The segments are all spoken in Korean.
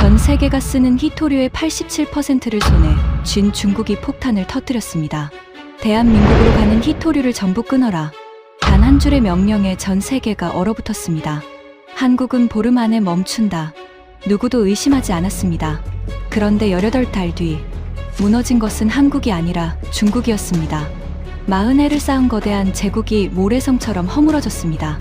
전 세계가 쓰는 히토류의 87%를 손에 쥔 중국이 폭탄을 터뜨렸습니다. 대한민국으로 가는 히토류를 전부 끊어라. 단 한 줄의 명령에 전 세계가 얼어붙었습니다. 한국은 보름 안에 멈춘다. 누구도 의심하지 않았습니다. 그런데 18달 뒤 무너진 것은 한국이 아니라 중국이었습니다. 40해를 쌓은 거대한 제국이 모래성처럼 허물어졌습니다.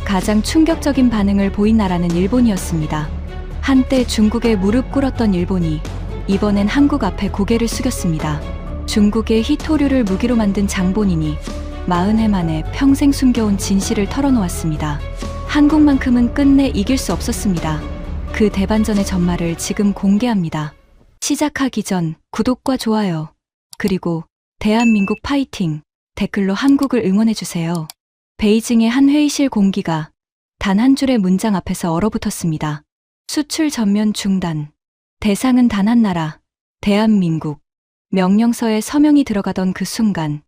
가장 충격적인 반응을 보인 나라는 일본이었습니다. 한때 중국에 무릎 꿇었던 일본이 이번엔 한국 앞에 고개를 숙였습니다. 중국의 히토류를 무기로 만든 장본인이 40해 만에 평생 숨겨온 진실을 털어놓았습니다. 한국만큼은 끝내 이길 수 없었습니다. 그 대반전의 전말을 지금 공개합니다. 시작하기 전 구독과 좋아요, 그리고 대한민국 파이팅 댓글로 한국을 응원해주세요. 베이징의 한 회의실 공기가 단 한 줄의 문장 앞에서 얼어붙었습니다. 수출 전면 중단. 대상은 단 한 나라, 대한민국. 명령서에 서명이 들어가던 그 순간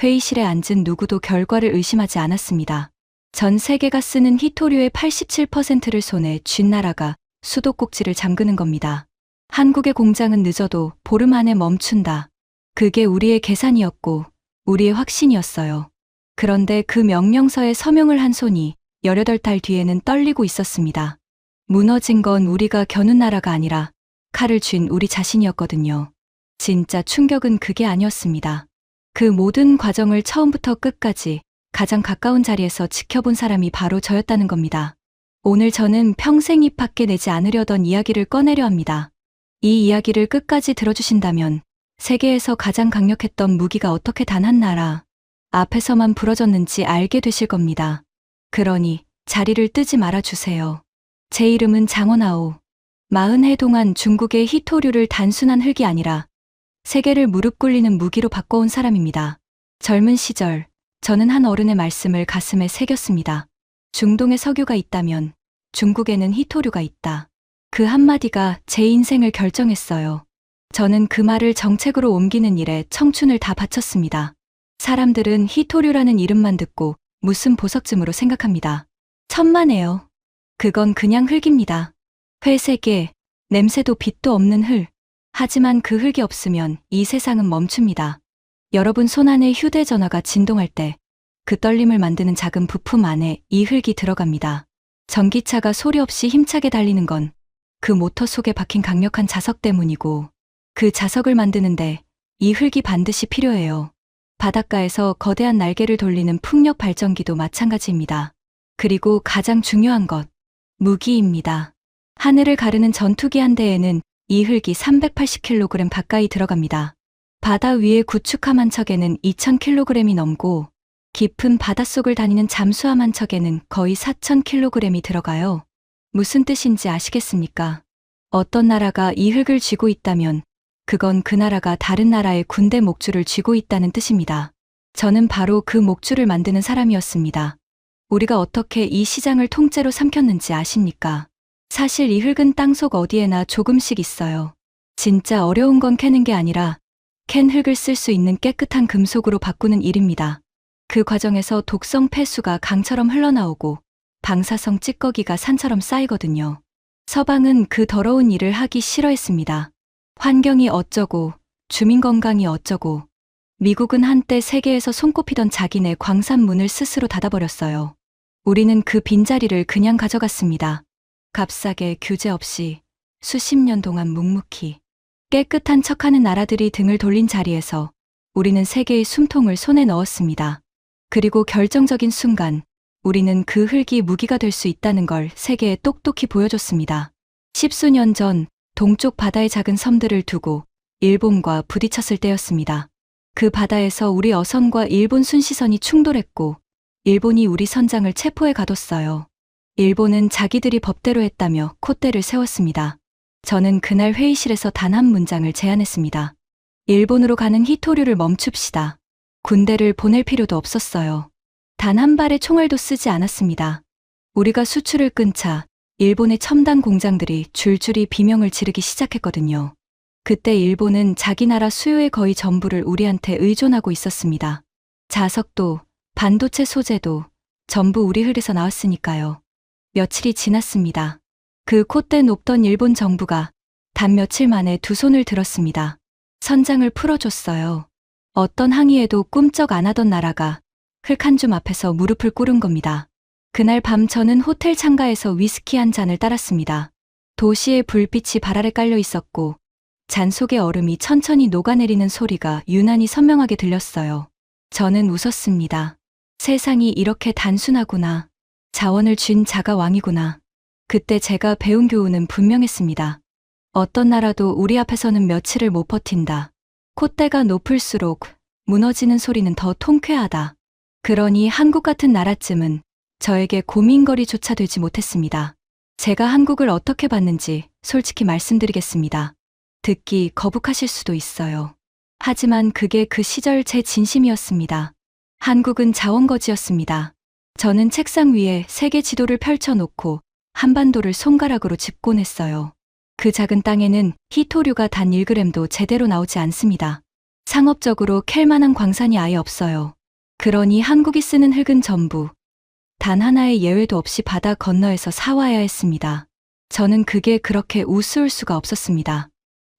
회의실에 앉은 누구도 결과를 의심하지 않았습니다. 전 세계가 쓰는 히토류의 87%를 손에 쥔 나라가 수도꼭지를 잠그는 겁니다. 한국의 공장은 늦어도 보름 안에 멈춘다. 그게 우리의 계산이었고 우리의 확신이었어요. 그런데 그 명령서에 서명을 한 손이 18달 뒤에는 떨리고 있었습니다. 무너진 건 우리가 겨눈 나라가 아니라 칼을 쥔 우리 자신이었거든요. 진짜 충격은 그게 아니었습니다. 그 모든 과정을 처음부터 끝까지 가장 가까운 자리에서 지켜본 사람이 바로 저였다는 겁니다. 오늘 저는 평생 입 밖에 내지 않으려던 이야기를 꺼내려 합니다. 이 이야기를 끝까지 들어주신다면 세계에서 가장 강력했던 무기가 어떻게 단 한 나라 앞에서만 부러졌는지 알게 되실 겁니다. 그러니 자리를 뜨지 말아주세요. 제 이름은 장원아오. 40해 동안 중국의 히토류를 단순한 흙이 아니라 세계를 무릎 꿇리는 무기로 바꿔온 사람입니다. 젊은 시절 저는 한 어른의 말씀을 가슴에 새겼습니다. 중동에 석유가 있다면 중국에는 히토류가 있다. 그 한마디가 제 인생을 결정했어요. 저는 그 말을 정책으로 옮기는 일에 청춘을 다 바쳤습니다. 사람들은 히토류라는 이름만 듣고 무슨 보석쯤으로 생각합니다. 천만에요. 그건 그냥 흙입니다. 회색에 냄새도 빛도 없는 흙. 하지만 그 흙이 없으면 이 세상은 멈춥니다. 여러분 손안에 휴대전화가 진동할 때 그 떨림을 만드는 작은 부품 안에 이 흙이 들어갑니다. 전기차가 소리 없이 힘차게 달리는 건 그 모터 속에 박힌 강력한 자석 때문이고, 그 자석을 만드는데 이 흙이 반드시 필요해요. 바닷가에서 거대한 날개를 돌리는 풍력 발전기도 마찬가지입니다. 그리고 가장 중요한 것, 무기입니다. 하늘을 가르는 전투기 한 대에는 이 흙이 380kg 가까이 들어갑니다. 바다 위의 구축함 한 척에는 2000kg이 넘고 깊은 바닷속을 다니는 잠수함 한 척에는 거의 4000kg이 들어가요. 무슨 뜻인지 아시겠습니까? 어떤 나라가 이 흙을 쥐고 있다면 그건 그 나라가 다른 나라의 군대 목줄을 쥐고 있다는 뜻입니다. 저는 바로 그 목줄을 만드는 사람이었습니다. 우리가 어떻게 이 시장을 통째로 삼켰는지 아십니까? 사실 이 흙은 땅속 어디에나 조금씩 있어요. 진짜 어려운 건 캐는 게 아니라 캔 흙을 쓸 수 있는 깨끗한 금속으로 바꾸는 일입니다. 그 과정에서 독성 폐수가 강처럼 흘러나오고 방사성 찌꺼기가 산처럼 쌓이거든요. 서방은 그 더러운 일을 하기 싫어했습니다. 환경이 어쩌고 주민 건강이 어쩌고. 미국은 한때 세계에서 손꼽히던 자기네 광산문을 스스로 닫아버렸어요. 우리는 그 빈자리를 그냥 가져갔습니다. 값싸게 규제 없이 수십 년 동안 묵묵히 깨끗한 척하는 나라들이 등을 돌린 자리에서 우리는 세계의 숨통을 손에 넣었습니다. 그리고 결정적인 순간 우리는 그 흙이 무기가 될 수 있다는 걸 세계에 똑똑히 보여줬습니다. 십수년 전 동쪽 바다의 작은 섬들을 두고 일본과 부딪혔을 때였습니다. 그 바다에서 우리 어선과 일본 순시선이 충돌했고 일본이 우리 선장을 체포해 가뒀어요. 일본은 자기들이 법대로 했다며 콧대를 세웠습니다. 저는 그날 회의실에서 단 한 문장을 제안했습니다. 일본으로 가는 히토류를 멈춥시다. 군대를 보낼 필요도 없었어요. 단 한 발의 총알도 쓰지 않았습니다. 우리가 수출을 끊자 일본의 첨단 공장들이 줄줄이 비명을 지르기 시작했거든요. 그때 일본은 자기 나라 수요의 거의 전부를 우리한테 의존하고 있었습니다. 자석도 반도체 소재도 전부 우리 흙에서 나왔으니까요. 며칠이 지났습니다. 그 콧대 높던 일본 정부가 단 며칠 만에 두 손을 들었습니다. 선장을 풀어줬어요. 어떤 항의에도 꿈쩍 안 하던 나라가 흙 한 줌 앞에서 무릎을 꿇은 겁니다. 그날 밤 저는 호텔 창가에서 위스키 한 잔을 따랐습니다. 도시의 불빛이 발 아래 깔려 있었고 잔 속의 얼음이 천천히 녹아내리는 소리가 유난히 선명하게 들렸어요. 저는 웃었습니다. 세상이 이렇게 단순하구나. 자원을 쥔 자가 왕이구나. 그때 제가 배운 교훈은 분명했습니다. 어떤 나라도 우리 앞에서는 며칠을 못 버틴다. 콧대가 높을수록 무너지는 소리는 더 통쾌하다. 그러니 한국 같은 나라쯤은 저에게 고민거리조차 되지 못했습니다. 제가 한국을 어떻게 봤는지 솔직히 말씀드리겠습니다. 듣기 거북하실 수도 있어요. 하지만 그게 그 시절 제 진심이었습니다. 한국은 자원거지였습니다. 저는 책상 위에 세계 지도를 펼쳐놓고 한반도를 손가락으로 짚곤 했어요. 그 작은 땅에는 희토류가 단 1g도 제대로 나오지 않습니다. 상업적으로 캘 만한 광산이 아예 없어요. 그러니 한국이 쓰는 흙은 전부 단 하나의 예외도 없이 바다 건너에서 사와야 했습니다. 저는 그게 그렇게 우스울 수가 없었습니다.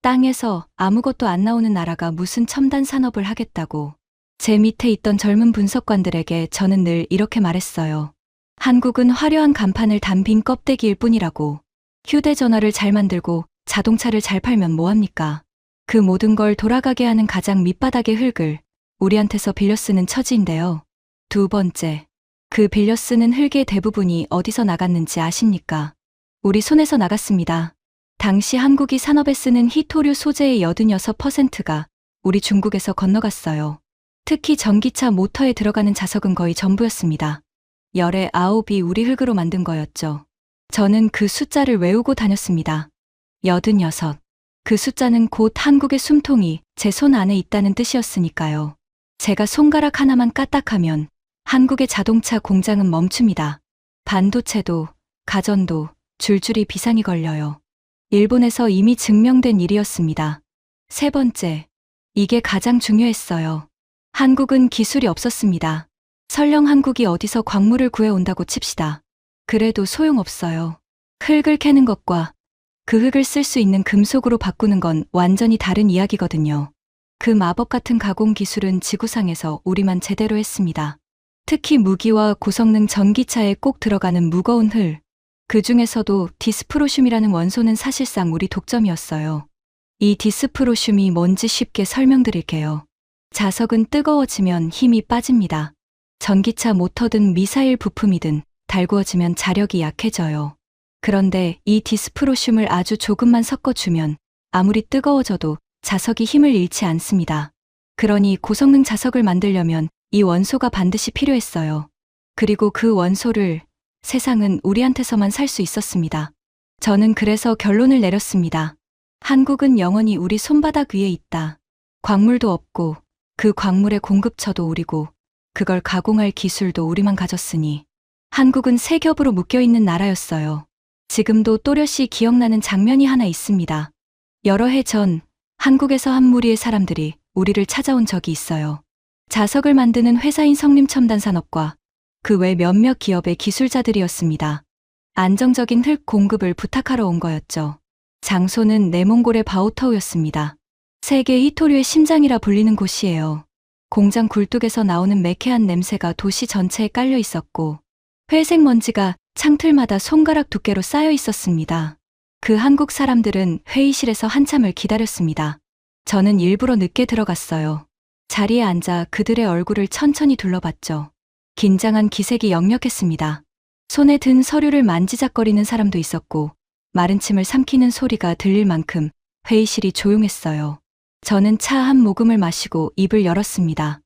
땅에서 아무것도 안 나오는 나라가 무슨 첨단 산업을 하겠다고. 제 밑에 있던 젊은 분석관들에게 저는 늘 이렇게 말했어요. 한국은 화려한 간판을 단 빈 껍데기일 뿐이라고. 휴대전화를 잘 만들고 자동차를 잘 팔면 뭐합니까? 그 모든 걸 돌아가게 하는 가장 밑바닥의 흙을 우리한테서 빌려 쓰는 처지인데요. 두 번째, 그 빌려 쓰는 흙의 대부분이 어디서 나갔는지 아십니까? 우리 손에서 나갔습니다. 당시 한국이 산업에 쓰는 희토류 소재의 86%가 우리 중국에서 건너갔어요. 특히 전기차 모터에 들어가는 자석은 거의 전부였습니다. 열의 9이 우리 흙으로 만든 거였죠. 저는 그 숫자를 외우고 다녔습니다. 86. 그 숫자는 곧 한국의 숨통이 제 손 안에 있다는 뜻이었으니까요. 제가 손가락 하나만 까딱하면 한국의 자동차 공장은 멈춥니다. 반도체도, 가전도 줄줄이 비상이 걸려요. 일본에서 이미 증명된 일이었습니다. 세 번째, 이게 가장 중요했어요. 한국은 기술이 없었습니다. 설령 한국이 어디서 광물을 구해온다고 칩시다. 그래도 소용없어요. 흙을 캐는 것과 그 흙을 쓸 수 있는 금속으로 바꾸는 건 완전히 다른 이야기거든요. 그 마법 같은 가공 기술은 지구상에서 우리만 제대로 했습니다. 특히 무기와 고성능 전기차에 꼭 들어가는 무거운 흙. 그 중에서도 디스프로슘이라는 원소는 사실상 우리 독점이었어요. 이 디스프로슘이 뭔지 쉽게 설명드릴게요. 자석은 뜨거워지면 힘이 빠집니다. 전기차 모터든 미사일 부품이든 달구어지면 자력이 약해져요. 그런데 이 디스프로슘을 아주 조금만 섞어주면 아무리 뜨거워져도 자석이 힘을 잃지 않습니다. 그러니 고성능 자석을 만들려면 이 원소가 반드시 필요했어요. 그리고 그 원소를 세상은 우리한테서만 살 수 있었습니다. 저는 그래서 결론을 내렸습니다. 한국은 영원히 우리 손바닥 위에 있다. 광물도 없고 그 광물의 공급처도 우리고 그걸 가공할 기술도 우리만 가졌으니 한국은 세 겹으로 묶여있는 나라였어요. 지금도 또렷이 기억나는 장면이 하나 있습니다. 여러 해 전 한국에서 한 무리의 사람들이 우리를 찾아온 적이 있어요. 자석을 만드는 회사인 성림첨단산업과 그 외 몇몇 기업의 기술자들이었습니다. 안정적인 흙 공급을 부탁하러 온 거였죠. 장소는 내몽골의 바오터우였습니다. 세계 희토류의 심장이라 불리는 곳이에요. 공장 굴뚝에서 나오는 매캐한 냄새가 도시 전체에 깔려 있었고 회색 먼지가 창틀마다 손가락 두께로 쌓여 있었습니다. 그 한국 사람들은 회의실에서 한참을 기다렸습니다. 저는 일부러 늦게 들어갔어요. 자리에 앉아 그들의 얼굴을 천천히 둘러봤죠. 긴장한 기색이 역력했습니다. 손에 든 서류를 만지작거리는 사람도 있었고 마른 침을 삼키는 소리가 들릴 만큼 회의실이 조용했어요. 저는 차 한 모금을 마시고 입을 열었습니다.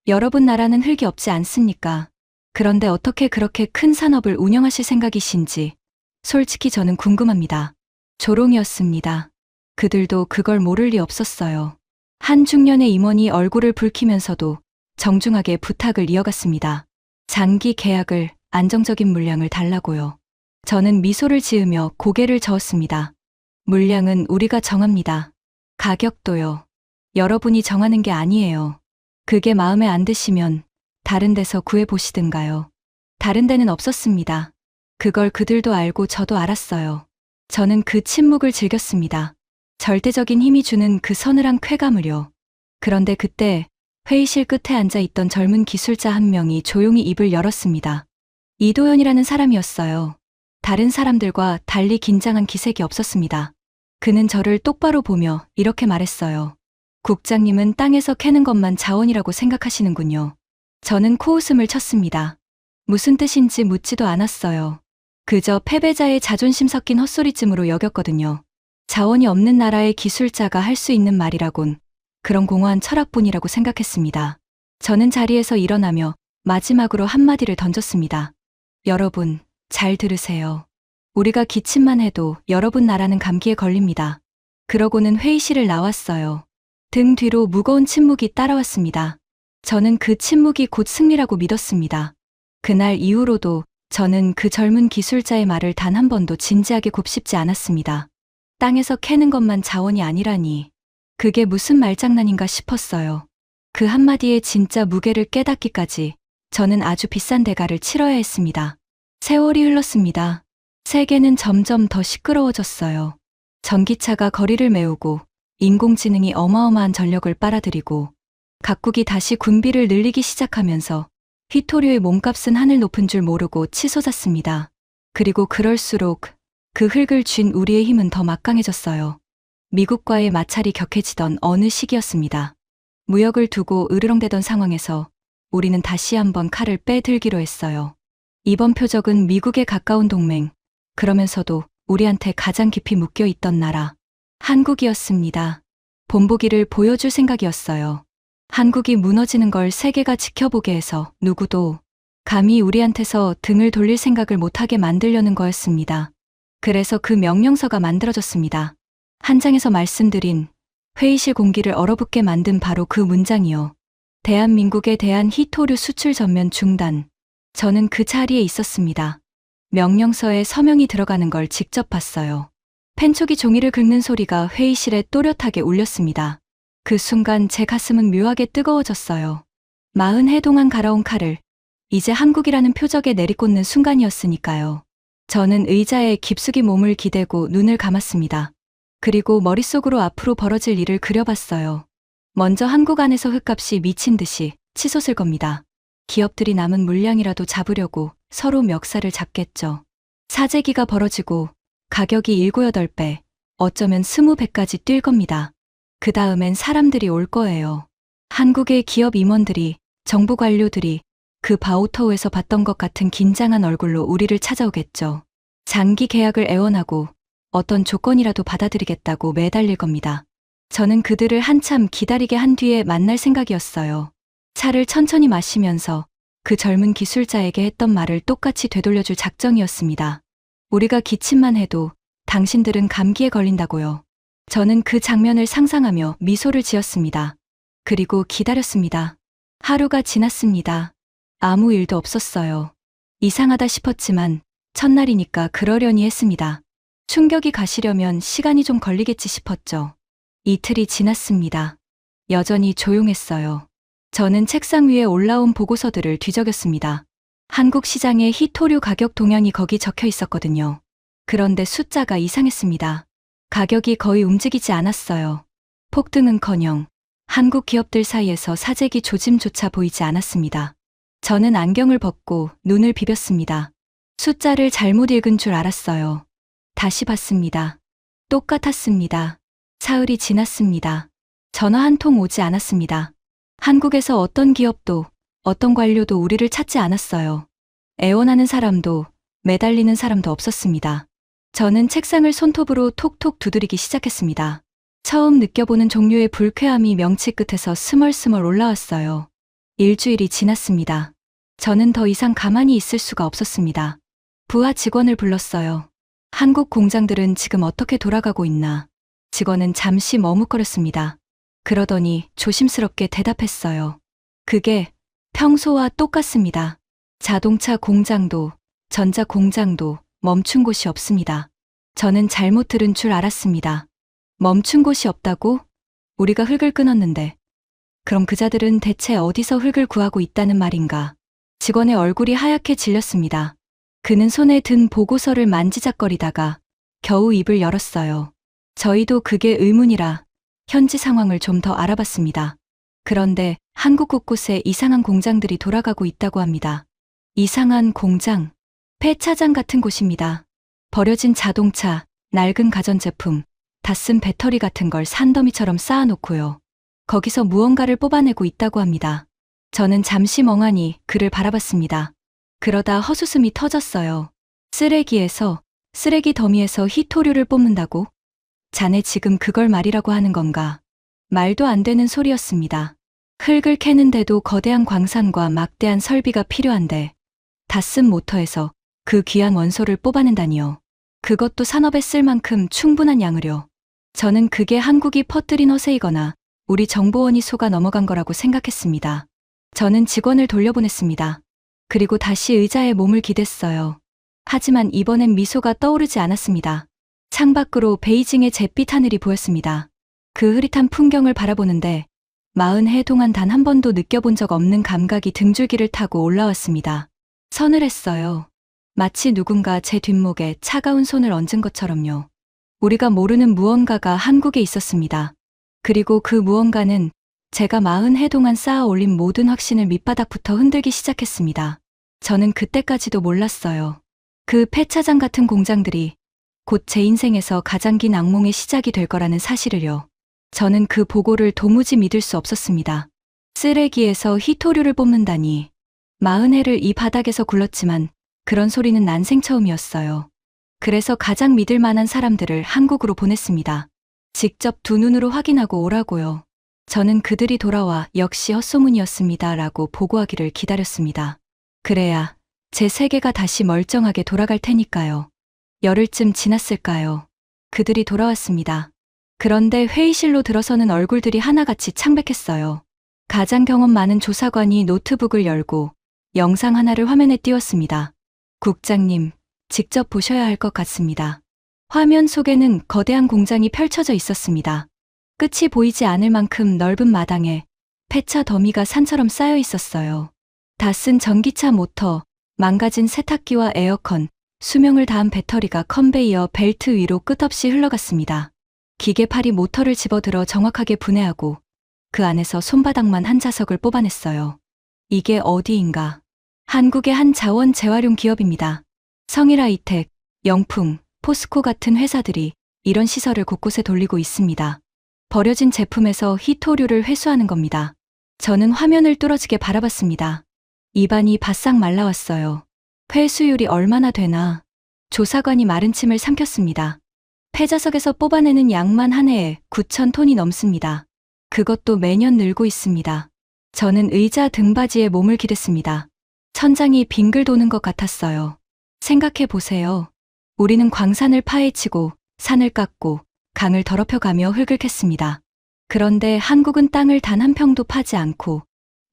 여러분 나라는 흙이 없지 않습니까? 그런데 어떻게 그렇게 큰 산업을 운영하실 생각이신지 솔직히 저는 궁금합니다. 조롱이었습니다. 그들도 그걸 모를 리 없었어요. 한 중년의 임원이 얼굴을 붉히면서도 정중하게 부탁을 이어갔습니다. 장기 계약을, 안정적인 물량을 달라고요. 저는 미소를 지으며 고개를 저었습니다. 물량은 우리가 정합니다. 가격도요. 여러분이 정하는 게 아니에요. 그게 마음에 안 드시면 다른 데서 구해보시든가요. 다른 데는 없었습니다. 그걸 그들도 알고 저도 알았어요. 저는 그 침묵을 즐겼습니다. 절대적인 힘이 주는 그 서늘한 쾌감을요. 그런데 그때 회의실 끝에 앉아 있던 젊은 기술자 한 명이 조용히 입을 열었습니다. 이도현이라는 사람이었어요. 다른 사람들과 달리 긴장한 기색이 없었습니다. 그는 저를 똑바로 보며 이렇게 말했어요. 국장님은 땅에서 캐는 것만 자원이라고 생각하시는군요. 저는 코웃음을 쳤습니다. 무슨 뜻인지 묻지도 않았어요. 그저 패배자의 자존심 섞인 헛소리쯤으로 여겼거든요. 자원이 없는 나라의 기술자가 할 수 있는 말이라곤 그런 공허한 철학뿐이라고 생각했습니다. 저는 자리에서 일어나며 마지막으로 한마디를 던졌습니다. 여러분, 잘 들으세요. 우리가 기침만 해도 여러분 나라는 감기에 걸립니다. 그러고는 회의실을 나왔어요. 등 뒤로 무거운 침묵이 따라왔습니다. 저는 그 침묵이 곧 승리라고 믿었습니다. 그날 이후로도 저는 그 젊은 기술자의 말을 단 한 번도 진지하게 곱씹지 않았습니다. 땅에서 캐는 것만 자원이 아니라니. 그게 무슨 말장난인가 싶었어요. 그 한마디의 진짜 무게를 깨닫기까지 저는 아주 비싼 대가를 치러야 했습니다. 세월이 흘렀습니다. 세계는 점점 더 시끄러워졌어요. 전기차가 거리를 메우고 인공지능이 어마어마한 전력을 빨아들이고 각국이 다시 군비를 늘리기 시작하면서 휘토류의 몸값은 하늘 높은 줄 모르고 치솟았습니다. 그리고 그럴수록 그 흙을 쥔 우리의 힘은 더 막강해졌어요. 미국과의 마찰이 격해지던 어느 시기였습니다. 무역을 두고 으르렁대던 상황에서 우리는 다시 한번 칼을 빼들기로 했어요. 이번 표적은 미국에 가까운 동맹, 그러면서도 우리한테 가장 깊이 묶여 있던 나라, 한국이었습니다. 본보기를 보여줄 생각이었어요. 한국이 무너지는 걸 세계가 지켜보게 해서 누구도 감히 우리한테서 등을 돌릴 생각을 못하게 만들려는 거였습니다. 그래서 그 명령서가 만들어졌습니다. 한 장에서 말씀드린 회의실 공기를 얼어붙게 만든 바로 그 문장이요. 대한민국에 대한 희토류 수출 전면 중단. 저는 그 자리에 있었습니다. 명령서에 서명이 들어가는 걸 직접 봤어요. 펜촉이 종이를 긁는 소리가 회의실에 또렷하게 울렸습니다. 그 순간 제 가슴은 묘하게 뜨거워졌어요. 40해 동안 갈아온 칼을 이제 한국이라는 표적에 내리꽂는 순간이었으니까요. 저는 의자에 깊숙이 몸을 기대고 눈을 감았습니다. 그리고 머릿속으로 앞으로 벌어질 일을 그려봤어요. 먼저 한국 안에서 흙값이 미친 듯이 치솟을 겁니다. 기업들이 남은 물량이라도 잡으려고 서로 멱살을 잡겠죠. 사재기가 벌어지고 가격이 7, 8배, 어쩌면 20배까지 뛸 겁니다. 그 다음엔 사람들이 올 거예요. 한국의 기업 임원들이, 정부 관료들이 그 바오터우에서 봤던 것 같은 긴장한 얼굴로 우리를 찾아오겠죠. 장기 계약을 애원하고 어떤 조건이라도 받아들이겠다고 매달릴 겁니다. 저는 그들을 한참 기다리게 한 뒤에 만날 생각이었어요. 차를 천천히 마시면서 그 젊은 기술자에게 했던 말을 똑같이 되돌려줄 작정이었습니다. 우리가 기침만 해도 당신들은 감기에 걸린다고요. 저는 그 장면을 상상하며 미소를 지었습니다. 그리고 기다렸습니다. 하루가 지났습니다. 아무 일도 없었어요. 이상하다 싶었지만 첫날이니까 그러려니 했습니다. 충격이 가시려면 시간이 좀 걸리겠지 싶었죠. 이틀이 지났습니다. 여전히 조용했어요. 저는 책상 위에 올라온 보고서들을 뒤적였습니다. 한국 시장의 희토류 가격 동향이 거기 적혀 있었거든요. 그런데 숫자가 이상했습니다. 가격이 거의 움직이지 않았어요. 폭등은커녕 한국 기업들 사이에서 사재기 조짐조차 보이지 않았습니다. 저는 안경을 벗고 눈을 비볐습니다. 숫자를 잘못 읽은 줄 알았어요. 다시 봤습니다. 똑같았습니다. 사흘이 지났습니다. 전화 한 통 오지 않았습니다. 한국에서 어떤 기업도, 어떤 관료도 우리를 찾지 않았어요. 애원하는 사람도, 매달리는 사람도 없었습니다. 저는 책상을 손톱으로 톡톡 두드리기 시작했습니다. 처음 느껴보는 종류의 불쾌함이 명치 끝에서 스멀스멀 올라왔어요. 일주일이 지났습니다. 저는 더 이상 가만히 있을 수가 없었습니다. 부하 직원을 불렀어요. 한국 공장들은 지금 어떻게 돌아가고 있나? 직원은 잠시 머뭇거렸습니다. 그러더니 조심스럽게 대답했어요. 그게 평소와 똑같습니다. 자동차 공장도, 전자 공장도 멈춘 곳이 없습니다. 저는 잘못 들은 줄 알았습니다. 멈춘 곳이 없다고? 우리가 흙을 끊었는데. 그럼 그자들은 대체 어디서 흙을 구하고 있다는 말인가? 직원의 얼굴이 하얗게 질렸습니다. 그는 손에 든 보고서를 만지작거리다가 겨우 입을 열었어요. 저희도 그게 의문이라 현지 상황을 좀 더 알아봤습니다. 그런데 한국 곳곳에 이상한 공장들이 돌아가고 있다고 합니다. 이상한 공장, 폐차장 같은 곳입니다. 버려진 자동차, 낡은 가전제품, 다 쓴 배터리 같은 걸 산더미처럼 쌓아놓고요. 거기서 무언가를 뽑아내고 있다고 합니다. 저는 잠시 멍하니 그를 바라봤습니다. 그러다 헛웃음이 터졌어요. 쓰레기 더미에서 희토류를 뽑는다고? 자네 지금 그걸 말이라고 하는 건가? 말도 안 되는 소리였습니다. 흙을 캐는데도 거대한 광산과 막대한 설비가 필요한데 다 쓴 모터에서 그 귀한 원소를 뽑아낸다니요. 그것도 산업에 쓸 만큼 충분한 양을요. 저는 그게 한국이 퍼뜨린 허세이거나 우리 정보원이 속아 넘어간 거라고 생각했습니다. 저는 직원을 돌려보냈습니다. 그리고 다시 의자에 몸을 기댔어요. 하지만 이번엔 미소가 떠오르지 않았습니다. 창밖으로 베이징의 잿빛 하늘이 보였습니다. 그 흐릿한 풍경을 바라보는데 40해 동안 단 한 번도 느껴본 적 없는 감각이 등줄기를 타고 올라왔습니다. 서늘했어요. 마치 누군가 제 뒷목에 차가운 손을 얹은 것처럼요. 우리가 모르는 무언가가 한국에 있었습니다. 그리고 그 무언가는 제가 40해 동안 쌓아 올린 모든 확신을 밑바닥부터 흔들기 시작했습니다. 저는 그때까지도 몰랐어요. 그 폐차장 같은 공장들이 곧 제 인생에서 가장 긴 악몽의 시작이 될 거라는 사실을요. 저는 그 보고를 도무지 믿을 수 없었습니다. 쓰레기에서 희토류를 뽑는다니. 40해를 이 바닥에서 굴렀지만 그런 소리는 난생 처음이었어요. 그래서 가장 믿을 만한 사람들을 한국으로 보냈습니다. 직접 두 눈으로 확인하고 오라고요. 저는 그들이 돌아와 역시 헛소문이었습니다 라고 보고하기를 기다렸습니다. 그래야 제 세계가 다시 멀쩡하게 돌아갈 테니까요. 열흘쯤 지났을까요? 그들이 돌아왔습니다. 그런데 회의실로 들어서는 얼굴들이 하나같이 창백했어요. 가장 경험 많은 조사관이 노트북을 열고 영상 하나를 화면에 띄웠습니다. 국장님, 직접 보셔야 할 것 같습니다. 화면 속에는 거대한 공장이 펼쳐져 있었습니다. 끝이 보이지 않을 만큼 넓은 마당에 폐차 더미가 산처럼 쌓여 있었어요. 다 쓴 전기차 모터, 망가진 세탁기와 에어컨, 수명을 다한 배터리가 컨베이어 벨트 위로 끝없이 흘러갔습니다. 기계팔이 모터를 집어들어 정확하게 분해하고 그 안에서 손바닥만 한 자석을 뽑아냈어요. 이게 어디인가? 한국의 한 자원 재활용 기업입니다. 성일하이텍, 영풍, 포스코 같은 회사들이 이런 시설을 곳곳에 돌리고 있습니다. 버려진 제품에서 희토류를 회수하는 겁니다. 저는 화면을 뚫어지게 바라봤습니다. 입안이 바싹 말라왔어요. 회수율이 얼마나 되나? 조사관이 마른 침을 삼켰습니다. 폐자석에서 뽑아내는 양만 한 해에 9,000톤이 넘습니다. 그것도 매년 늘고 있습니다. 저는 의자 등받이에 몸을 기댔습니다. 천장이 빙글 도는 것 같았어요. 생각해 보세요. 우리는 광산을 파헤치고 산을 깎고 강을 더럽혀가며 흙을 캤습니다. 그런데 한국은 땅을 단 한 평도 파지 않고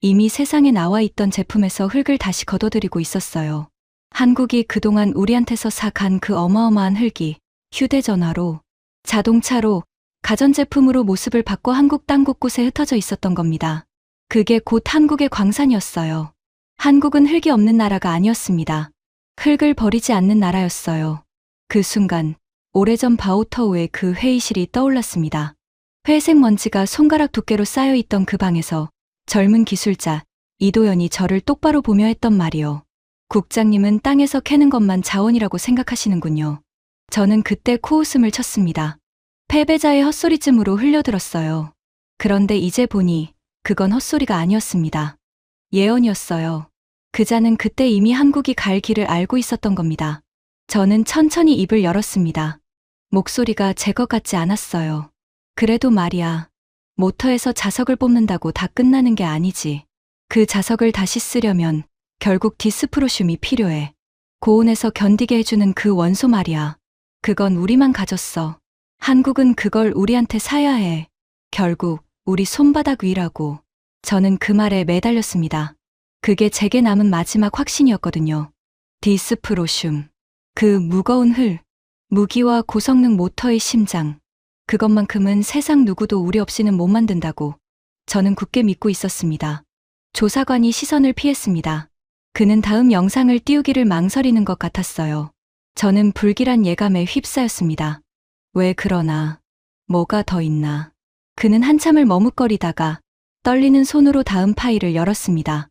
이미 세상에 나와 있던 제품에서 흙을 다시 걷어들이고 있었어요. 한국이 그동안 우리한테서 사간 그 어마어마한 흙이 휴대전화로, 자동차로, 가전제품으로 모습을 바꿔 한국 땅 곳곳에 흩어져 있었던 겁니다. 그게 곧 한국의 광산이었어요. 한국은 흙이 없는 나라가 아니었습니다. 흙을 버리지 않는 나라였어요. 그 순간 오래전 바오터우의 그 회의실이 떠올랐습니다. 회색 먼지가 손가락 두께로 쌓여있던 그 방에서 젊은 기술자 이도연이 저를 똑바로 보며 했던 말이요. 국장님은 땅에서 캐는 것만 자원이라고 생각하시는군요. 저는 그때 코웃음을 쳤습니다. 패배자의 헛소리쯤으로 흘려들었어요. 그런데 이제 보니 그건 헛소리가 아니었습니다. 예언이었어요. 그자는 그때 이미 한국이 갈 길을 알고 있었던 겁니다. 저는 천천히 입을 열었습니다. 목소리가 제 것 같지 않았어요. 그래도 말이야. 모터에서 자석을 뽑는다고 다 끝나는 게 아니지. 그 자석을 다시 쓰려면 결국 디스프로슘이 필요해. 고온에서 견디게 해주는 그 원소 말이야. 그건 우리만 가졌어. 한국은 그걸 우리한테 사야 해. 결국 우리 손바닥 위라고. 저는 그 말에 매달렸습니다. 그게 제게 남은 마지막 확신이었거든요. 디스프로슘. 그 무거운 흘, 무기와 고성능 모터의 심장. 그것만큼은 세상 누구도 우리 없이는 못 만든다고 저는 굳게 믿고 있었습니다. 조사관이 시선을 피했습니다. 그는 다음 영상을 띄우기를 망설이는 것 같았어요. 저는 불길한 예감에 휩싸였습니다. 왜 그러나. 뭐가 더 있나. 그는 한참을 머뭇거리다가 떨리는 손으로 다음 파일을 열었습니다.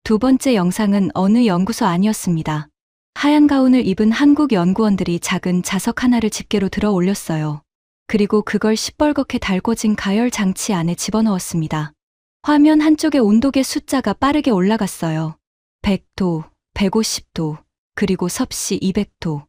두 번째 영상은 어느 연구소 안이었습니다. 하얀 가운을 입은 한국 연구원들이 작은 자석 하나를 집게로 들어 올렸어요. 그리고 그걸 시뻘겋게 달궈진 가열 장치 안에 집어넣었습니다. 화면 한쪽의 온도계 숫자가 빠르게 올라갔어요. 100도, 150도, 그리고 섭씨 200도.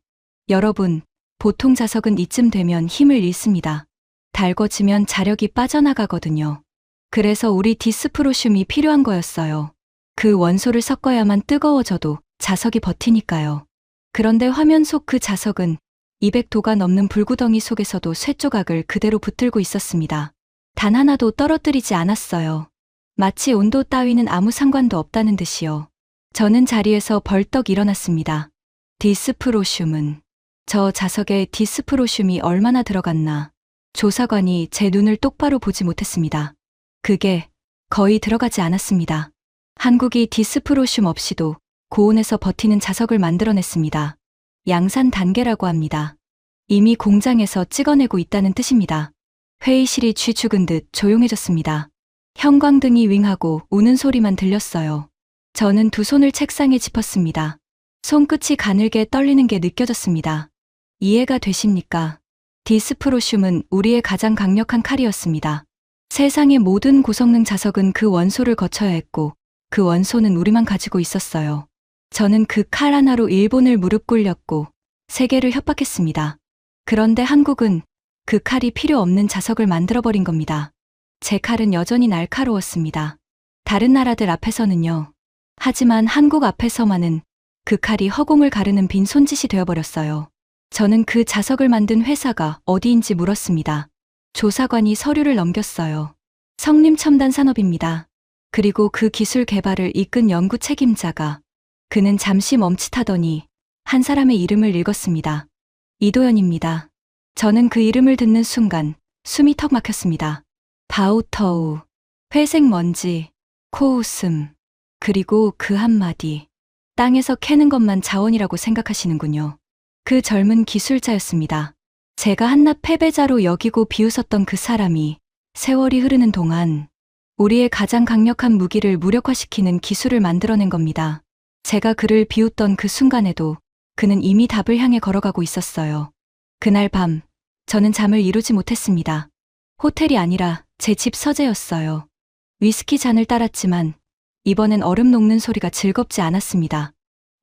여러분, 보통 자석은 이쯤 되면 힘을 잃습니다. 달궈지면 자력이 빠져나가거든요. 그래서 우리 디스프로슘이 필요한 거였어요. 그 원소를 섞어야만 뜨거워져도 자석이 버티니까요. 그런데 화면 속 그 자석은 200도가 넘는 불구덩이 속에서도 쇠조각을 그대로 붙들고 있었습니다. 단 하나도 떨어뜨리지 않았어요. 마치 온도 따위는 아무 상관도 없다는 듯이요. 저는 자리에서 벌떡 일어났습니다. 디스프로슘은, 저 자석에 디스프로슘이 얼마나 들어갔나. 조사관이 제 눈을 똑바로 보지 못했습니다. 그게 거의 들어가지 않았습니다. 한국이 디스프로슘 없이도 고온에서 버티는 자석을 만들어냈습니다. 양산 단계라고 합니다. 이미 공장에서 찍어내고 있다는 뜻입니다. 회의실이 쥐 죽은 듯 조용해졌습니다. 형광등이 윙하고 우는 소리만 들렸어요. 저는 두 손을 책상에 짚었습니다. 손끝이 가늘게 떨리는 게 느껴졌습니다. 이해가 되십니까? 디스프로슘은 우리의 가장 강력한 칼이었습니다. 세상의 모든 고성능 자석은 그 원소를 거쳐야 했고 그 원소는 우리만 가지고 있었어요. 저는 그 칼 하나로 일본을 무릎 꿇렸고 세계를 협박했습니다. 그런데 한국은 그 칼이 필요 없는 자석을 만들어버린 겁니다. 제 칼은 여전히 날카로웠습니다. 다른 나라들 앞에서는요. 하지만 한국 앞에서만은 그 칼이 허공을 가르는 빈 손짓이 되어버렸어요. 저는 그 자석을 만든 회사가 어디인지 물었습니다. 조사관이 서류를 넘겼어요. 성림첨단산업입니다. 그리고 그 기술 개발을 이끈 연구 책임자가, 그는 잠시 멈칫하더니 한 사람의 이름을 읽었습니다. 이도현입니다. 저는 그 이름을 듣는 순간 숨이 턱 막혔습니다. 바우터우, 회색 먼지, 코웃음, 그리고 그 한마디. 땅에서 캐는 것만 자원이라고 생각하시는군요. 그 젊은 기술자였습니다. 제가 한낱 패배자로 여기고 비웃었던 그 사람이 세월이 흐르는 동안 우리의 가장 강력한 무기를 무력화시키는 기술을 만들어낸 겁니다. 제가 그를 비웃던 그 순간에도 그는 이미 답을 향해 걸어가고 있었어요. 그날 밤, 저는 잠을 이루지 못했습니다. 호텔이 아니라 제 집 서재였어요. 위스키 잔을 따랐지만 이번엔 얼음 녹는 소리가 즐겁지 않았습니다.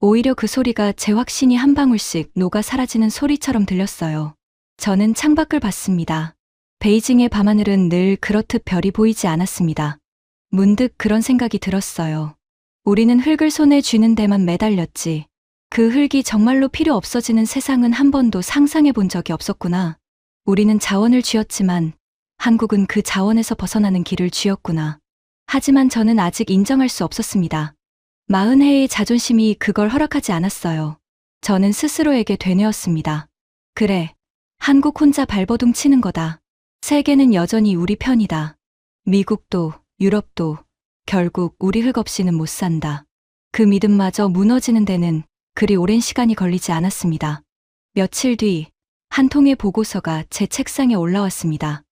오히려 그 소리가 제 확신이 한 방울씩 녹아 사라지는 소리처럼 들렸어요. 저는 창밖을 봤습니다. 베이징의 밤하늘은 늘 그렇듯 별이 보이지 않았습니다. 문득 그런 생각이 들었어요. 우리는 흙을 손에 쥐는 데만 매달렸지. 그 흙이 정말로 필요 없어지는 세상은 한 번도 상상해 본 적이 없었구나. 우리는 자원을 쥐었지만 한국은 그 자원에서 벗어나는 길을 쥐었구나. 하지만 저는 아직 인정할 수 없었습니다. 40해의 자존심이 그걸 허락하지 않았어요. 저는 스스로에게 되뇌었습니다. 그래, 한국 혼자 발버둥 치는 거다. 세계는 여전히 우리 편이다. 미국도, 유럽도 결국 우리 흙 없이는 못 산다. 그 믿음마저 무너지는 데는 그리 오랜 시간이 걸리지 않았습니다. 며칠 뒤 한 통의 보고서가 제 책상에 올라왔습니다.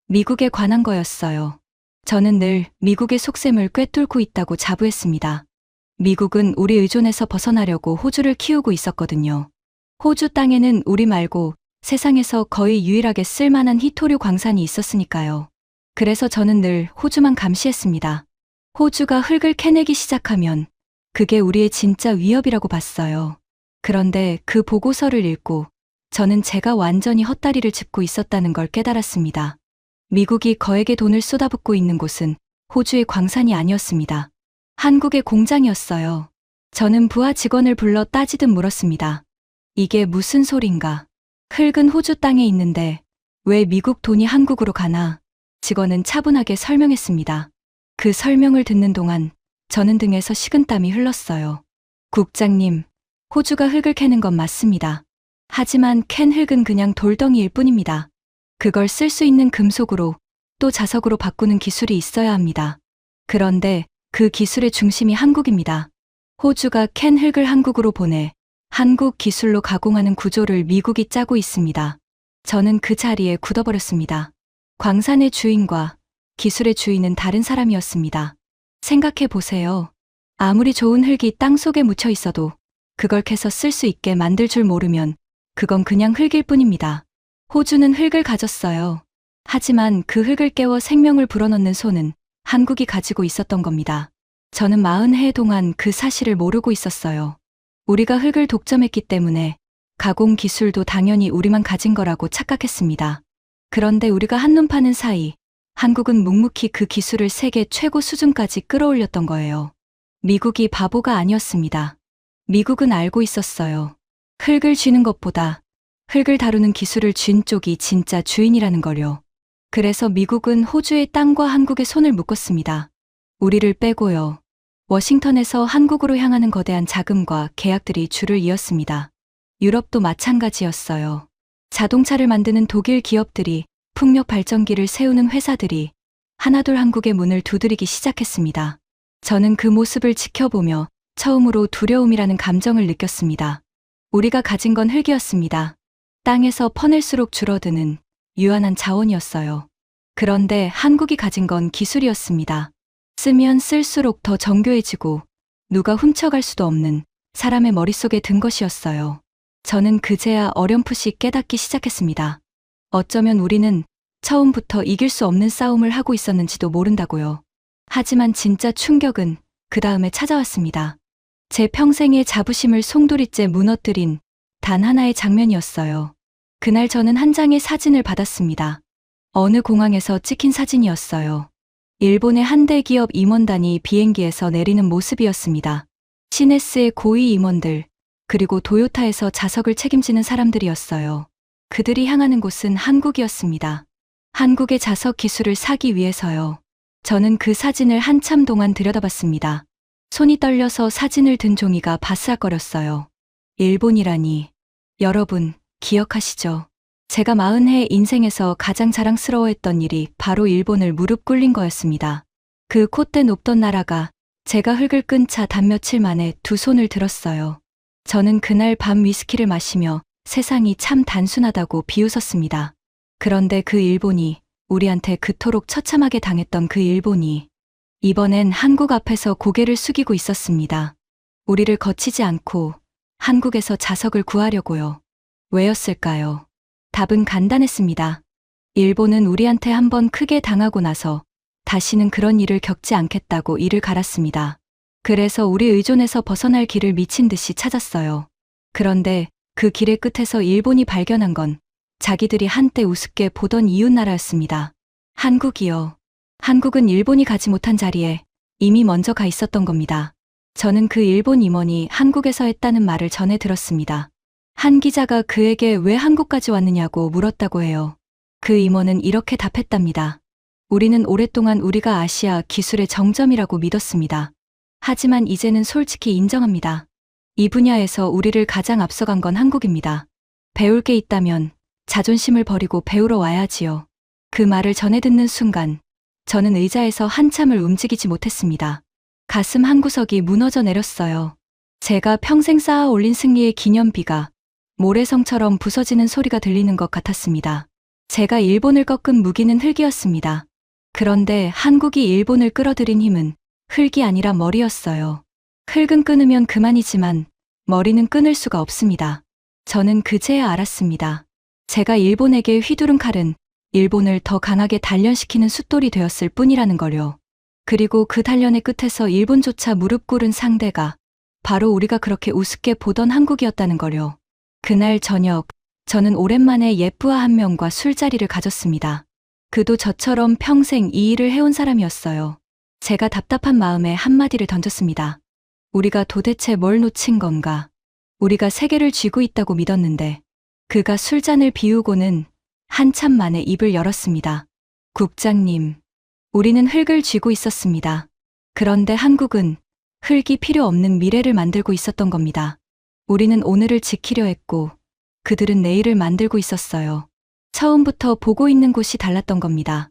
미국에 관한 거였어요. 저는 늘 미국의 속셈을 꿰뚫고 있다고 자부했습니다. 미국은 우리 의존에서 벗어나려고 호주를 키우고 있었거든요. 호주 땅에는 우리 말고 세상에서 거의 유일하게 쓸만한 히토류 광산이 있었으니까요. 그래서 저는 늘 호주만 감시했습니다. 호주가 흙을 캐내기 시작하면 그게 우리의 진짜 위협이라고 봤어요. 그런데 그 보고서를 읽고 저는 제가 완전히 헛다리를 짚고 있었다는 걸 깨달았습니다. 미국이 거액의 돈을 쏟아붓고 있는 곳은 호주의 광산이 아니었습니다. 한국의 공장이었어요. 저는 부하 직원을 불러 따지듯 물었습니다. 이게 무슨 소린가? 흙은 호주 땅에 있는데 왜 미국 돈이 한국으로 가나? 직원은 차분하게 설명했습니다. 그 설명을 듣는 동안 저는 등에서 식은땀이 흘렀어요. 국장님, 호주가 흙을 캐는 건 맞습니다. 하지만 캔 흙은 그냥 돌덩이일 뿐입니다. 그걸 쓸 수 있는 금속으로 또 자석으로 바꾸는 기술이 있어야 합니다. 그런데 그 기술의 중심이 한국입니다. 호주가 캔 흙을 한국으로 보내 한국 기술로 가공하는 구조를 미국이 짜고 있습니다. 저는 그 자리에 굳어버렸습니다. 광산의 주인과 기술의 주인은 다른 사람이었습니다. 생각해 보세요. 아무리 좋은 흙이 땅 속에 묻혀 있어도 그걸 캐서 쓸 수 있게 만들 줄 모르면 그건 그냥 흙일 뿐입니다. 호주는 흙을 가졌어요. 하지만 그 흙을 깨워 생명을 불어넣는 손은 한국이 가지고 있었던 겁니다. 저는 40해 동안 그 사실을 모르고 있었어요. 우리가 흙을 독점했기 때문에 가공 기술도 당연히 우리만 가진 거라고 착각했습니다. 그런데 우리가 한눈 파는 사이 한국은 묵묵히 그 기술을 세계 최고 수준까지 끌어올렸던 거예요. 미국이 바보가 아니었습니다. 미국은 알고 있었어요. 흙을 쥐는 것보다 흙을 다루는 기술을 쥔 쪽이 진짜 주인이라는 걸요. 그래서 미국은 호주의 땅과 한국의 손을 묶었습니다. 우리를 빼고요. 워싱턴에서 한국으로 향하는 거대한 자금과 계약들이 줄을 이었습니다. 유럽도 마찬가지였어요. 자동차를 만드는 독일 기업들이, 풍력 발전기를 세우는 회사들이 하나둘 한국의 문을 두드리기 시작했습니다. 저는 그 모습을 지켜보며 처음으로 두려움이라는 감정을 느꼈습니다. 우리가 가진 건 흙이었습니다. 땅에서 퍼낼수록 줄어드는 유한한 자원이었어요. 그런데 한국이 가진 건 기술이었습니다. 쓰면 쓸수록 더 정교해지고 누가 훔쳐갈 수도 없는 사람의 머릿속에 든 것이었어요. 저는 그제야 어렴풋이 깨닫기 시작했습니다. 어쩌면 우리는 처음부터 이길 수 없는 싸움을 하고 있었는지도 모른다고요. 하지만 진짜 충격은 그 다음에 찾아왔습니다. 제 평생의 자부심을 송두리째 무너뜨린 단 하나의 장면이었어요. 그날 저는 한 장의 사진을 받았습니다. 어느 공항에서 찍힌 사진이었어요. 일본의 한 대기업 임원단이 비행기에서 내리는 모습이었습니다. 시네스의 고위 임원들, 그리고 도요타에서 자석을 책임지는 사람들이었어요. 그들이 향하는 곳은 한국이었습니다. 한국의 자석 기술을 사기 위해서요. 저는 그 사진을 한참 동안 들여다봤습니다. 손이 떨려서 사진을 든 종이가 바스락거렸어요. 일본이라니. 여러분, 기억하시죠? 제가 40해 인생에서 가장 자랑스러워했던 일이 바로 일본을 무릎 꿇린 거였습니다. 그 콧대 높던 나라가 제가 흙을 끈 차 단 며칠 만에 두 손을 들었어요. 저는 그날 밤 위스키를 마시며 세상이 참 단순하다고 비웃었습니다. 그런데 그 일본이, 우리한테 그토록 처참하게 당했던 그 일본이 이번엔 한국 앞에서 고개를 숙이고 있었습니다. 우리를 거치지 않고 한국에서 자석을 구하려고요. 왜였을까요? 답은 간단했습니다. 일본은 우리한테 한번 크게 당하고 나서 다시는 그런 일을 겪지 않겠다고 이를 갈았습니다. 그래서 우리 의존에서 벗어날 길을 미친 듯이 찾았어요. 그런데 그 길의 끝에서 일본이 발견한 건 자기들이 한때 우습게 보던 이웃나라였습니다. 한국이요. 한국은 일본이 가지 못한 자리에 이미 먼저 가 있었던 겁니다. 저는 그 일본 임원이 한국에서 했다는 말을 전해 들었습니다. 한 기자가 그에게 왜 한국까지 왔느냐고 물었다고 해요. 그 임원은 이렇게 답했답니다. 우리는 오랫동안 우리가 아시아 기술의 정점이라고 믿었습니다. 하지만 이제는 솔직히 인정합니다. 이 분야에서 우리를 가장 앞서간 건 한국입니다. 배울 게 있다면 자존심을 버리고 배우러 와야지요. 그 말을 전해 듣는 순간 저는 의자에서 한참을 움직이지 못했습니다. 가슴 한구석이 무너져 내렸어요. 제가 평생 쌓아 올린 승리의 기념비가 모래성처럼 부서지는 소리가 들리는 것 같았습니다. 제가 일본을 꺾은 무기는 흙이었습니다. 그런데 한국이 일본을 끌어들인 힘은 흙이 아니라 머리였어요. 흙은 끊으면 그만이지만 머리는 끊을 수가 없습니다. 저는 그제야 알았습니다. 제가 일본에게 휘두른 칼은 일본을 더 강하게 단련시키는 숫돌이 되었을 뿐이라는 걸요. 그리고 그 단련의 끝에서 일본조차 무릎 꿇은 상대가 바로 우리가 그렇게 우습게 보던 한국이었다는 걸요. 그날 저녁, 저는 오랜만에 예쁘아 한 명과 술자리를 가졌습니다. 그도 저처럼 평생 이 일을 해온 사람이었어요. 제가 답답한 마음에 한마디를 던졌습니다. 우리가 도대체 뭘 놓친 건가? 우리가 세계를 쥐고 있다고 믿었는데. 그가 술잔을 비우고는 한참 만에 입을 열었습니다. 국장님, 우리는 흙을 쥐고 있었습니다. 그런데 한국은 흙이 필요 없는 미래를 만들고 있었던 겁니다. 우리는 오늘을 지키려 했고 그들은 내일을 만들고 있었어요. 처음부터 보고 있는 곳이 달랐던 겁니다.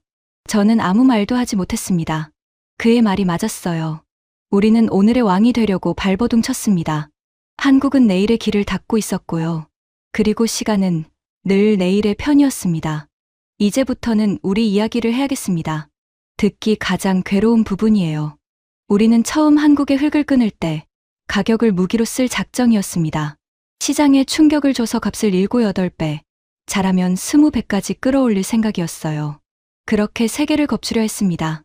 저는 아무 말도 하지 못했습니다. 그의 말이 맞았어요. 우리는 오늘의 왕이 되려고 발버둥 쳤습니다. 한국은 내일의 길을 닫고 있었고요. 그리고 시간은 늘 내일의 편이었습니다. 이제부터는 우리 이야기를 해야겠습니다. 듣기 가장 괴로운 부분이에요. 우리는 처음 한국의 흙을 끊을 때 가격을 무기로 쓸 작정이었습니다. 시장에 충격을 줘서 값을 7, 8배, 잘하면 20배까지 끌어올릴 생각이었어요. 그렇게 세계를 겁주려 했습니다.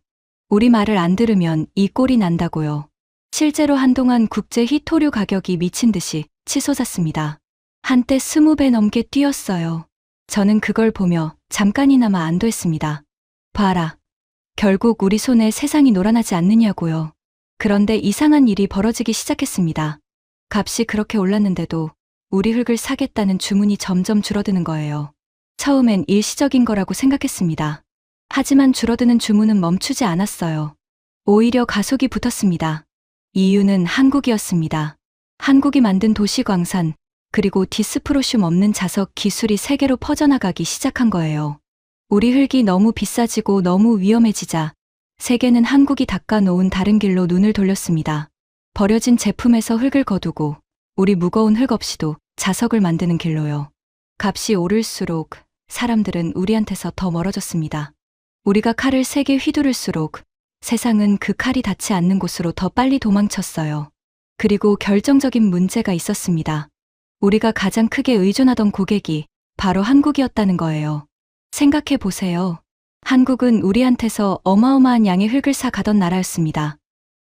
우리 말을 안 들으면 이 꼴이 난다고요. 실제로 한동안 국제 희토류 가격이 미친 듯이 치솟았습니다. 한때 20배 넘게 뛰었어요. 저는 그걸 보며 잠깐이나마 안도했습니다. 봐라. 결국 우리 손에 세상이 놀아나지 않느냐고요. 그런데 이상한 일이 벌어지기 시작했습니다. 값이 그렇게 올랐는데도 우리 흙을 사겠다는 주문이 점점 줄어드는 거예요. 처음엔 일시적인 거라고 생각했습니다. 하지만 줄어드는 주문은 멈추지 않았어요. 오히려 가속이 붙었습니다. 이유는 한국이었습니다. 한국이 만든 도시광산, 그리고 디스프로슘 없는 자석 기술이 세계로 퍼져나가기 시작한 거예요. 우리 흙이 너무 비싸지고 너무 위험해지자 세계는 한국이 닦아놓은 다른 길로 눈을 돌렸습니다. 버려진 제품에서 흙을 거두고 우리 무거운 흙 없이도 자석을 만드는 길로요. 값이 오를수록 사람들은 우리한테서 더 멀어졌습니다. 우리가 칼을 세게 휘두를수록 세상은 그 칼이 닿지 않는 곳으로 더 빨리 도망쳤어요. 그리고 결정적인 문제가 있었습니다. 우리가 가장 크게 의존하던 고객이 바로 한국이었다는 거예요. 생각해 보세요. 한국은 우리한테서 어마어마한 양의 흙을 사 가던 나라였습니다.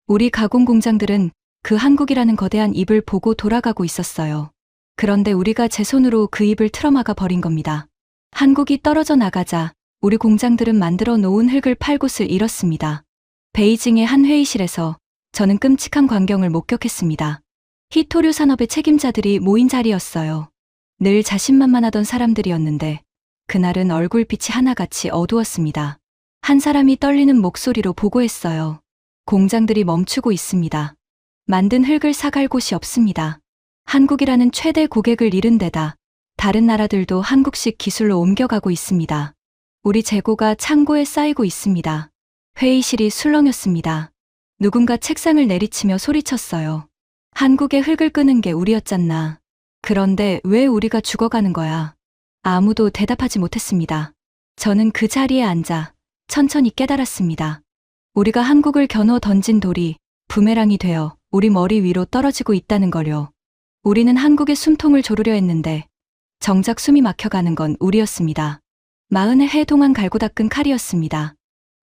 우리 가공 공장들은 그 한국이라는 거대한 입을 보고 돌아가고 있었어요. 그런데 우리가 제 손으로 그 입을 틀어막아 버린 겁니다. 한국이 떨어져 나가자 우리 공장들은 만들어 놓은 흙을 팔 곳을 잃었습니다. 베이징의 한 회의실에서 저는 끔찍한 광경을 목격했습니다. 희토류 산업의 책임자들이 모인 자리였어요. 늘 자신만만하던 사람들이었는데 그날은 얼굴빛이 하나같이 어두웠습니다. 한 사람이 떨리는 목소리로 보고했어요. 공장들이 멈추고 있습니다. 만든 흙을 사갈 곳이 없습니다. 한국이라는 최대 고객을 잃은 데다 다른 나라들도 한국식 기술로 옮겨가고 있습니다. 우리 재고가 창고에 쌓이고 있습니다. 회의실이 술렁였습니다. 누군가 책상을 내리치며 소리쳤어요. 한국의 흙을 끄는 게 우리였잖나. 그런데 왜 우리가 죽어가는 거야? 아무도 대답하지 못했습니다. 저는 그 자리에 앉아 천천히 깨달았습니다. 우리가 한국을 겨누어 던진 돌이 부메랑이 되어 우리 머리 위로 떨어지고 있다는 걸요. 우리는 한국의 숨통을 조르려 했는데 정작 숨이 막혀가는 건 우리였습니다. 40해 동안 갈고 닦은 칼이었습니다.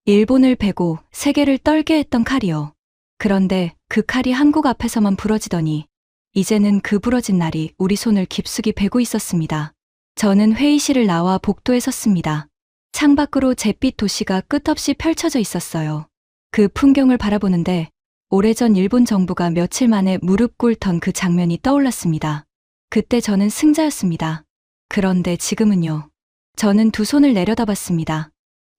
일본을 베고 세계를 떨게 했던 칼이요. 그런데 그 칼이 한국 앞에서만 부러지더니 이제는 그 부러진 날이 우리 손을 깊숙이 베고 있었습니다. 저는 회의실을 나와 복도에 섰습니다. 창밖으로 잿빛 도시가 끝없이 펼쳐져 있었어요. 그 풍경을 바라보는데 오래전 일본 정부가 며칠 만에 무릎 꿇던 그 장면이 떠올랐습니다. 그때 저는 승자였습니다. 그런데 지금은요. 저는 두 손을 내려다봤습니다.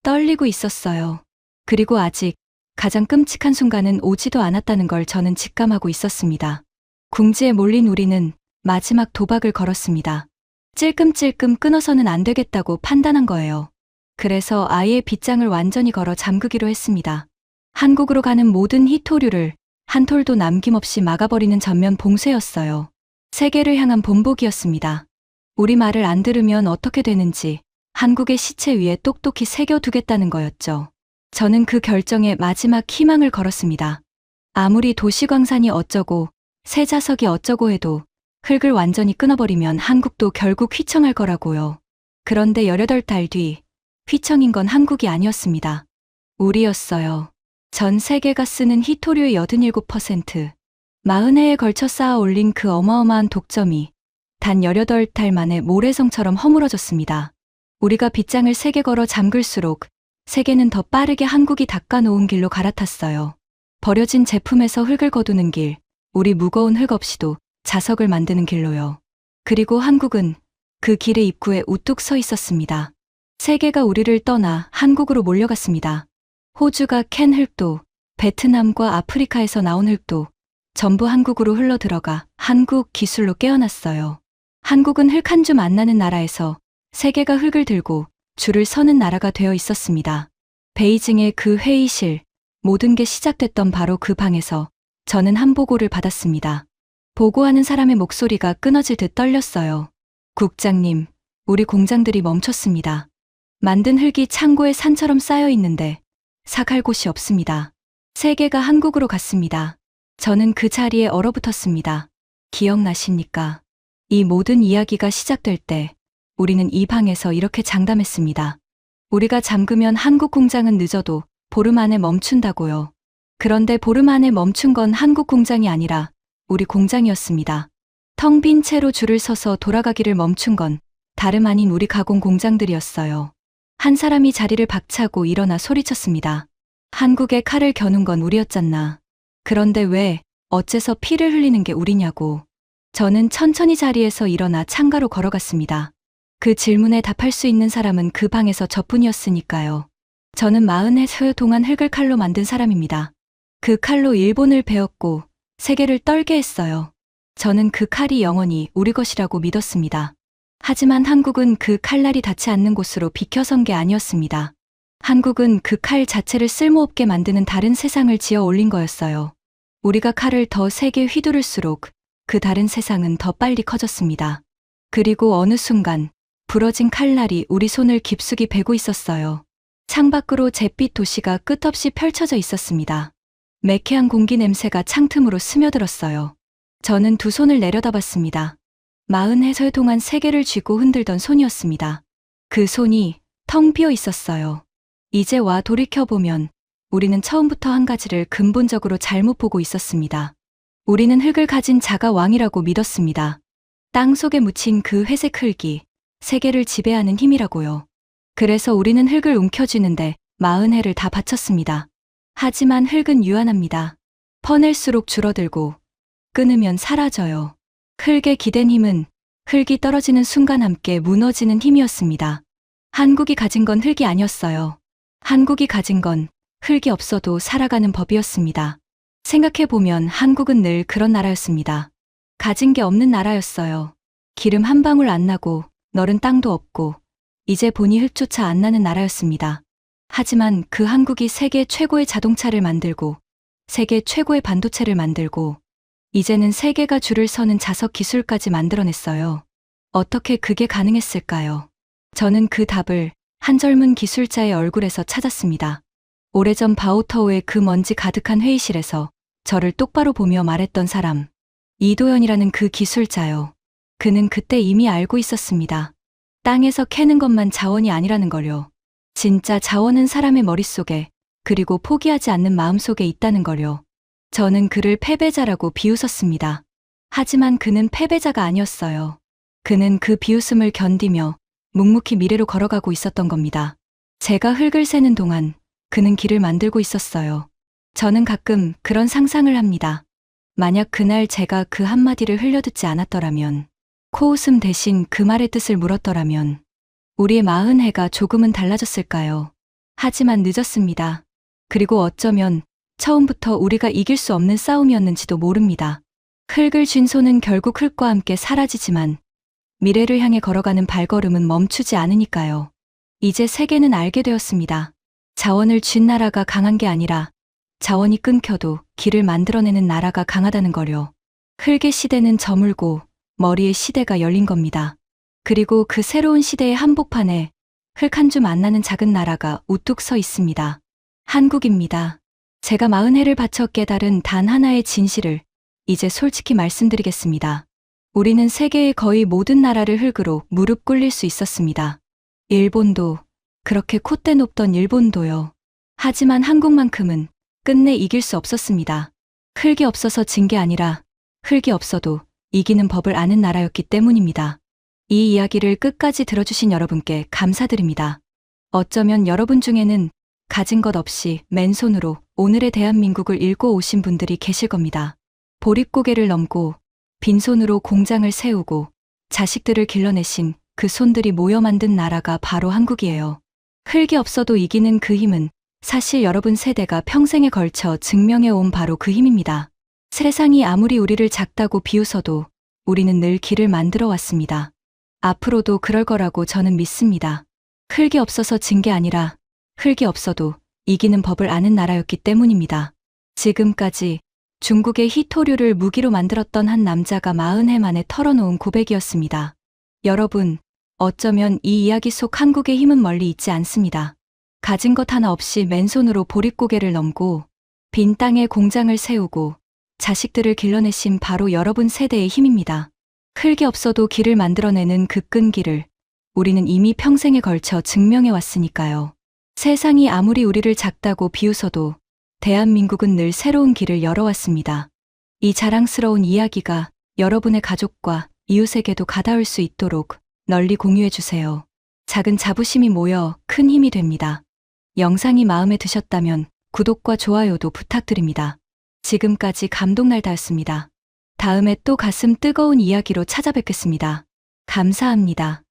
떨리고 있었어요. 그리고 아직 가장 끔찍한 순간은 오지도 않았다는 걸 저는 직감하고 있었습니다. 궁지에 몰린 우리는 마지막 도박을 걸었습니다. 찔끔찔끔 끊어서는 안 되겠다고 판단한 거예요. 그래서 아예 빗장을 완전히 걸어 잠그기로 했습니다. 한국으로 가는 모든 희토류를 한 톨도 남김없이 막아버리는 전면 봉쇄였어요. 세계를 향한 본보기였습니다. 우리 말을 안 들으면 어떻게 되는지 한국의 시체 위에 똑똑히 새겨두겠다는 거였죠. 저는 그 결정에 마지막 희망을 걸었습니다. 아무리 도시광산이 어쩌고 새 자석이 어쩌고 해도 흙을 완전히 끊어버리면 한국도 결국 휘청할 거라고요. 그런데 18달 뒤 휘청인 건 한국이 아니었습니다. 우리였어요. 전 세계가 쓰는 희토류의 87%, 40해에 걸쳐 쌓아 올린 그 어마어마한 독점이 단 18달 만에 모래성처럼 허물어졌습니다. 우리가 빗장을 세게 걸어 잠글수록 세계는 더 빠르게 한국이 닦아놓은 길로 갈아탔어요. 버려진 제품에서 흙을 거두는 길, 우리 무거운 흙 없이도 자석을 만드는 길로요. 그리고 한국은 그 길의 입구에 우뚝 서 있었습니다. 세계가 우리를 떠나 한국으로 몰려갔습니다. 호주가 캔 흙도, 베트남과 아프리카에서 나온 흙도 전부 한국으로 흘러들어가 한국 기술로 깨어났어요. 한국은 흙 한 줌 안 나는 나라에서 세계가 흙을 들고 줄을 서는 나라가 되어 있었습니다. 베이징의 그 회의실, 모든 게 시작됐던 바로 그 방에서 저는 한 보고를 받았습니다. 보고하는 사람의 목소리가 끊어질 듯 떨렸어요. 국장님, 우리 공장들이 멈췄습니다. 만든 흙이 창고에 산처럼 쌓여 있는데 사갈 곳이 없습니다. 세계가 한국으로 갔습니다. 저는 그 자리에 얼어붙었습니다. 기억나십니까? 이 모든 이야기가 시작될 때 우리는 이 방에서 이렇게 장담했습니다. 우리가 잠그면 한국 공장은 늦어도 보름 안에 멈춘다고요. 그런데 보름 안에 멈춘 건 한국 공장이 아니라 우리 공장이었습니다. 텅 빈 채로 줄을 서서 돌아가기를 멈춘 건 다름 아닌 우리 가공 공장들이었어요. 한 사람이 자리를 박차고 일어나 소리쳤습니다. 한국에 칼을 겨눈 건 우리였잖나. 그런데 왜, 어째서 피를 흘리는 게 우리냐고. 저는 천천히 자리에서 일어나 창가로 걸어갔습니다. 그 질문에 답할 수 있는 사람은 그 방에서 저뿐이었으니까요. 저는 40해 동안 흙을 칼로 만든 사람입니다. 그 칼로 일본을 베었고 세계를 떨게 했어요. 저는 그 칼이 영원히 우리 것이라고 믿었습니다. 하지만 한국은 그 칼날이 닿지 않는 곳으로 비켜선 게 아니었습니다. 한국은 그 칼 자체를 쓸모없게 만드는 다른 세상을 지어 올린 거였어요. 우리가 칼을 더 세게 휘두를수록 그 다른 세상은 더 빨리 커졌습니다. 그리고 어느 순간 부러진 칼날이 우리 손을 깊숙이 베고 있었어요. 창밖으로 잿빛 도시가 끝없이 펼쳐져 있었습니다. 매캐한 공기 냄새가 창틈으로 스며들었어요. 저는 두 손을 내려다봤습니다. 40해 동안 세계를 쥐고 흔들던 손이었습니다. 그 손이 텅 비어 있었어요. 이제 와 돌이켜보면 우리는 처음부터 한 가지를 근본적으로 잘못 보고 있었습니다. 우리는 흙을 가진 자가 왕이라고 믿었습니다. 땅 속에 묻힌 그 회색 흙이 세계를 지배하는 힘이라고요. 그래서 우리는 흙을 움켜쥐는데 40해를 다 바쳤습니다. 하지만 흙은 유한합니다. 퍼낼수록 줄어들고 끊으면 사라져요. 흙에 기댄 힘은 흙이 떨어지는 순간 함께 무너지는 힘이었습니다. 한국이 가진 건 흙이 아니었어요. 한국이 가진 건 흙이 없어도 살아가는 법이었습니다. 생각해보면 한국은 늘 그런 나라였습니다. 가진 게 없는 나라였어요. 기름 한 방울 안 나고 너른 땅도 없고 이제 보니 흙조차 안 나는 나라였습니다. 하지만 그 한국이 세계 최고의 자동차를 만들고 세계 최고의 반도체를 만들고 이제는 세계가 줄을 서는 자석 기술까지 만들어냈어요. 어떻게 그게 가능했을까요? 저는 그 답을 한 젊은 기술자의 얼굴에서 찾았습니다. 오래전 바오터우의 그 먼지 가득한 회의실에서 저를 똑바로 보며 말했던 사람. 이도현이라는 그 기술자요. 그는 그때 이미 알고 있었습니다. 땅에서 캐는 것만 자원이 아니라는 걸요. 진짜 자원은 사람의 머릿속에 그리고 포기하지 않는 마음속에 있다는 걸요. 저는 그를 패배자라고 비웃었습니다. 하지만 그는 패배자가 아니었어요. 그는 그 비웃음을 견디며 묵묵히 미래로 걸어가고 있었던 겁니다. 제가 흙을 세는 동안 그는 길을 만들고 있었어요. 저는 가끔 그런 상상을 합니다. 만약 그날 제가 그 한마디를 흘려듣지 않았더라면, 코웃음 대신 그 말의 뜻을 물었더라면, 우리의 40해가 조금은 달라졌을까요? 하지만 늦었습니다. 그리고 어쩌면 처음부터 우리가 이길 수 없는 싸움이었는지도 모릅니다. 흙을 쥔 손은 결국 흙과 함께 사라지지만 미래를 향해 걸어가는 발걸음은 멈추지 않으니까요. 이제 세계는 알게 되었습니다. 자원을 쥔 나라가 강한 게 아니라 자원이 끊겨도 길을 만들어내는 나라가 강하다는 거요. 흙의 시대는 저물고 머리의 시대가 열린 겁니다. 그리고 그 새로운 시대의 한복판에 흙 한 줌 안 나는 작은 나라가 우뚝 서 있습니다. 한국입니다. 제가 40해를 바쳐 깨달은 단 하나의 진실을 이제 솔직히 말씀드리겠습니다. 우리는 세계의 거의 모든 나라를 흙으로 무릎 꿇릴 수 있었습니다. 일본도, 그렇게 콧대 높던 일본도요. 하지만 한국만큼은 끝내 이길 수 없었습니다. 흙이 없어서 진 게 아니라 흙이 없어도 이기는 법을 아는 나라였기 때문입니다. 이 이야기를 끝까지 들어주신 여러분께 감사드립니다. 어쩌면 여러분 중에는 가진 것 없이 맨손으로 오늘의 대한민국을 읽고 오신 분들이 계실 겁니다. 보릿고개를 넘고 빈손으로 공장을 세우고 자식들을 길러내신 그 손들이 모여 만든 나라가 바로 한국이에요. 흙이 없어도 이기는 그 힘은 사실 여러분 세대가 평생에 걸쳐 증명해온 바로 그 힘입니다. 세상이 아무리 우리를 작다고 비웃어도 우리는 늘 길을 만들어 왔습니다. 앞으로도 그럴 거라고 저는 믿습니다. 흙이 없어서 진 게 아니라 흙이 없어도 이기는 법을 아는 나라였기 때문입니다. 지금까지 중국의 히토류를 무기로 만들었던 한 남자가 40해 만에 털어놓은 고백이었습니다. 여러분, 어쩌면 이 이야기 속 한국의 힘은 멀리 있지 않습니다. 가진 것 하나 없이 맨손으로 보릿고개를 넘고 빈 땅에 공장을 세우고 자식들을 길러내신 바로 여러분 세대의 힘입니다. 흙이 없어도 길을 만들어내는 그 끈기를 우리는 이미 평생에 걸쳐 증명해 왔으니까요. 세상이 아무리 우리를 작다고 비웃어도 대한민국은 늘 새로운 길을 열어왔습니다. 이 자랑스러운 이야기가 여러분의 가족과 이웃에게도 가닿을 수 있도록 널리 공유해주세요. 작은 자부심이 모여 큰 힘이 됩니다. 영상이 마음에 드셨다면 구독과 좋아요도 부탁드립니다. 지금까지 감동날다였습니다. 다음에 또 가슴 뜨거운 이야기로 찾아뵙겠습니다. 감사합니다.